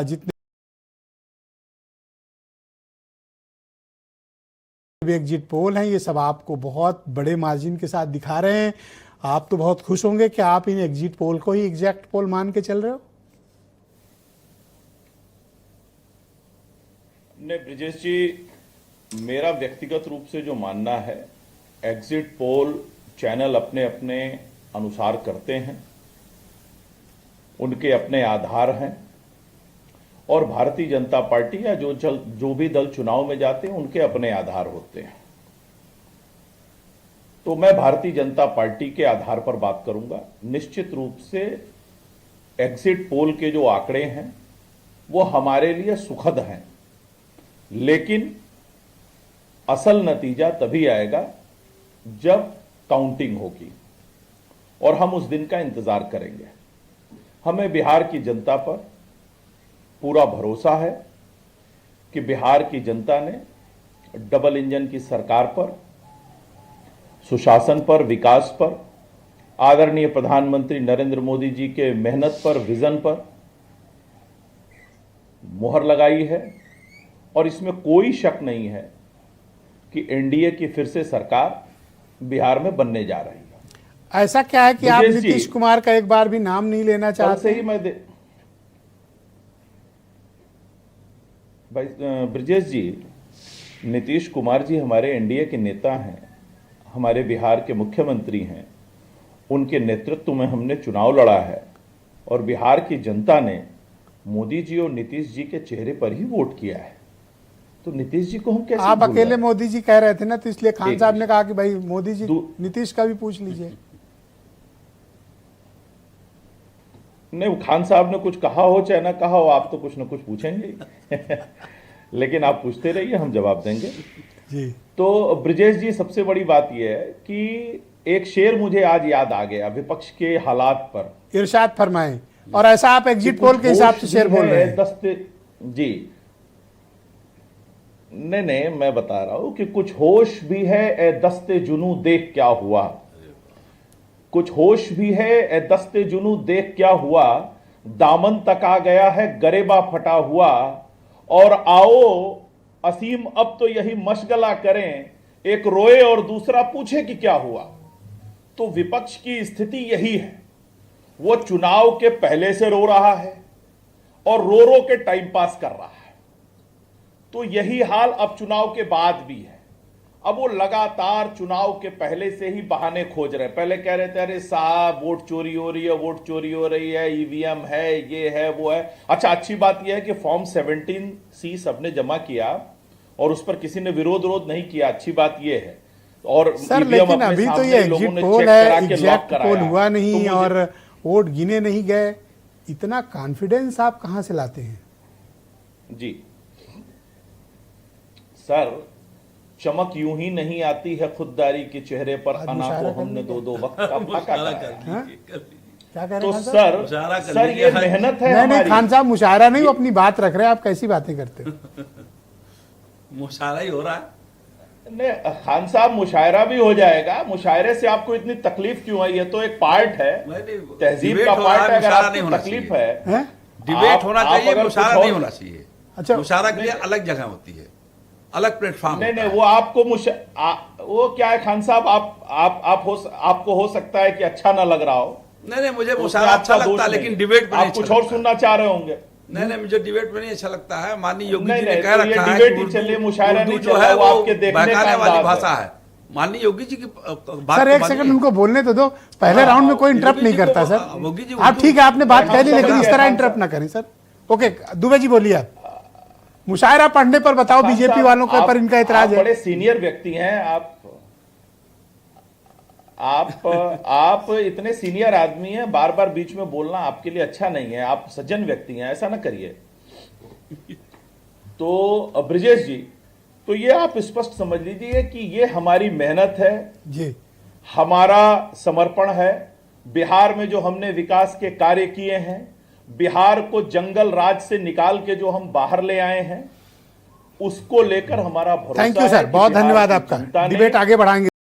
जितने भी exit poll हैं ये सब आपको बहुत बड़े मार्जिन के साथ दिखा रहे हैं। आप तो बहुत खुश होंगे कि आप इन एग्जिट पोल को ही एग्जैक्ट पोल मान के चल रहे हो। ने ब्रिजेश जी, मेरा व्यक्तिगत रूप से जो मानना है, एग्जिट पोल चैनल अपने अपने अनुसार करते हैं, उनके अपने आधार हैं और भारतीय जनता पार्टी या जो भी दल चुनाव में जाते हैं उनके अपने आधार होते हैं। तो मैं भारतीय जनता पार्टी के आधार पर बात करूंगा। निश्चित रूप से एग्जिट पोल के जो आंकड़े हैं वो हमारे लिए सुखद हैं, लेकिन असल नतीजा तभी आएगा जब काउंटिंग होगी और हम उस दिन का इंतजार करेंगे। हमें बिहार की जनता पर पूरा भरोसा है कि बिहार की जनता ने डबल इंजन की सरकार पर, सुशासन पर, विकास पर, आदरणीय प्रधानमंत्री नरेंद्र मोदी जी के मेहनत पर, विजन पर मुहर लगाई है और इसमें कोई शक नहीं है कि एनडीए की फिर से सरकार बिहार में बनने जा रही है। ऐसा क्या है कि आप नीतीश कुमार का एक बार भी नाम नहीं लेना चाहते? ही मैं भाई ब्रिजेश जी, नीतीश कुमार जी हमारे एनडीए के नेता हैं, हमारे बिहार के मुख्यमंत्री हैं, उनके नेतृत्व में हमने चुनाव लड़ा है और बिहार की जनता ने मोदी जी और नीतीश जी के चेहरे पर ही वोट किया है। तो नीतीश जी को हम कैसे आप अकेले मोदी जी कह रहे थे ना, तो इसलिए खान साहब ने कहा कि भाई मोदी जी नीतीश का भी पूछ लीजिए। नहीं, खान साहब ने कुछ कहा हो चाहे ना कहा हो, आप तो कुछ ना कुछ पूछेंगे लेकिन आप पूछते रहिए, हम जवाब देंगे जी। तो ब्रिजेश जी, सबसे बड़ी बात यह है कि एक शेर मुझे आज याद आ गया विपक्ष के हालात पर। इरशाद फरमाएं। और ऐसा आप एग्जिट पोल के हिसाब से शेर बोल रहे हैं? जी नहीं, मैं बता रहा हूं कि कुछ होश भी है ए दस्ते जुनू देख क्या हुआ, कुछ होश भी है ए दस्ते जुनू देख क्या हुआ, दामन तक आ गया है गरेबा फटा हुआ, और आओ असीम अब तो यही मशगला करें, एक रोए और दूसरा पूछे कि क्या हुआ। तो विपक्ष की स्थिति यही है, वो चुनाव के पहले से रो रहा है और रो रो के टाइम पास कर रहा है। तो यही हाल अब चुनाव के बाद भी है। अब वो लगातार चुनाव के पहले से ही बहाने खोज रहे हैं। पहले कह रहे थे अरे साहब वोट चोरी हो रही है, वोट चोरी हो रही है, ईवीएम है, ये है, वो है। अच्छा, अच्छी बात यह है कि फॉर्म 17C सबने जमा किया और उस पर किसी ने विरोध नहीं किया, अच्छी बात यह है। और सर लेकिन अभी तो ये एग्जिट पोल है, एग्जैक्ट पोल हुआ नहीं और वोट गिने नहीं गए, इतना कॉन्फिडेंस आप कहां से लाते हैं? जी सर, चमक यूं ही नहीं आती है खुददारी के चेहरे पर, अना को हमने दो वक्त का फाका कराया। क्या कह रहे तो हैं सर ये मेहनत है। नहीं खान साहब, मुशायरा नहीं, वो अपनी बात रख रहे हैं, आप कैसी बातें करते हो? मुशायरा ही हो रहा है। नहीं खान साहब, मुशायरा भी हो जाएगा। मुशायरे से आपको इतनी तकलीफ क्यों है? ये तो एक पार्ट है, तहजीब का पार्ट है। अगर आपको तकलीफ है, डिबेट होना चाहिए, मुशायरा नहीं होना चाहिए। अच्छा, मुशायरा के लिए अलग जगह होती है, अलग प्लेटफॉर्म। नहीं, वो आपको वो क्या है खान साहब, आपको हो सकता है कि अच्छा ना लग रहा हो। नहीं, मुझे मुशायरा अच्छा लगता है, लेकिन डिबेट में आप कुछ और सुनना चाह रहे होंगे। नहीं, मुझे डिबेट में नहीं अच्छा लगता है। माननीय योगी जी ने कह रखा है कि उर्दू जो है वो आपके बहकाने वाली भाषा है। माननीय योगी जी की बात। सर एक सेकंड उनको बोलने तो दो। पहले राउंड में कोई इंटरप्ट नहीं करता सर। योगी जी आप ठीक है, आपने बात कह ली, लेकिन इस तरह इंटरप्ट ना करें सर। ओके, दुबे जी बोलिए। आप मुशायरा पढ़ने पर बताओ, बीजेपी वालों के पर इनका इतराज है। बड़े सीनियर व्यक्ति हैं आप इतने सीनियर आदमी हैं, बार बार बीच में बोलना आपके लिए अच्छा नहीं है। आप सज्जन व्यक्ति हैं, ऐसा ना करिए। तो ब्रिजेश जी, तो ये आप स्पष्ट समझ लीजिए कि ये हमारी मेहनत है जी, हमारा समर्पण है। बिहार में जो हमने विकास के कार्य किए हैं, बिहार को जंगल राज से निकाल के जो हम बाहर ले आए हैं, उसको लेकर हमारा भरोसा है। थैंक यू सर, बहुत धन्यवाद आपका। डिबेट आगे बढ़ाएंगे।